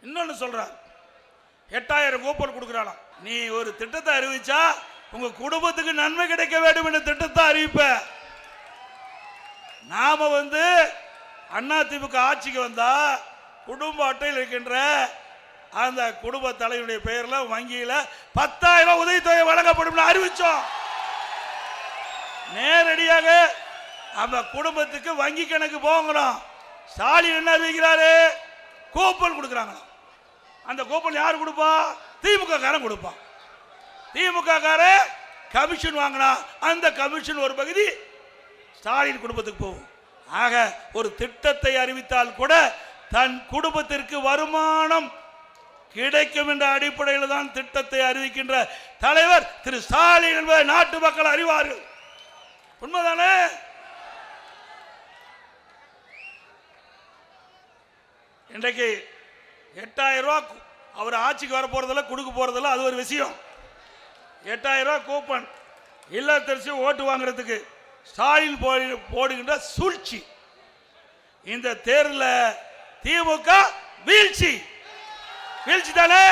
இன்னொன்னு சொல்றார், 8000 கூப்பன் கொடுக்குறாளாம். நீ ஒரு திட்டத்தை அறிவிச்சா உங்க குடும்பத்துக்கு நன்மை கிடைக்க வேண்டும் என்ற திட்டத்தை அறிவிப்ப. நாம அதிமுக ஆட்சிக்கு வந்தா குடும்ப அட்டையில் இருக்கின்ற அந்த குடும்ப தலைவருடைய பெயர்ல வங்கியில 10,000 உதவித்தொகை வழங்கப்படும் அறிவிச்சோம். நேரடியாக அந்த குடும்பத்துக்கு வங்கி கணக்கு போகணும். ஸ்டாலின் என்ன அறிவிக்கிறாரு? கூப்பன் கொடுக்குறாங்க. அந்த கூப்பன் யார் கொடுப்பா? திமுக காரன் கொடுப்பான். திமுக காரன் கமிஷன் வாங்கினா அந்த கமிஷன் ஒரு பகுதி ஸ்டாலின் குடும்பத்துக்கு போகும். ஆக ஒரு திட்டத்தை அறிவித்தால் கூட தன் குடும்பத்திற்கு வருமானம் கிடைக்கும் என்ற அடிப்படையில் தான் திட்டத்தை அறிவிக்கின்ற தலைவர் திரு ஸ்டாலின் என்பதை நாட்டு மக்கள் அறிவார்கள். உண்மைதானே? இன்றைக்கு 8000 ரூபாய் அவர் ஆட்சிக்கு வர போறதில்ல, கொடுக்க போறதில்ல, அது ஒரு விஷயம். 8000 ரூபாய் கூப்பன் இல்லத்தரசி ஓட்டு வாங்குறதுக்கு ஸ்டாலின் போடுகின்ற சூழ்ச்சி. இந்த தேர்தலில் திமுக வீழ்ச்சி தானே?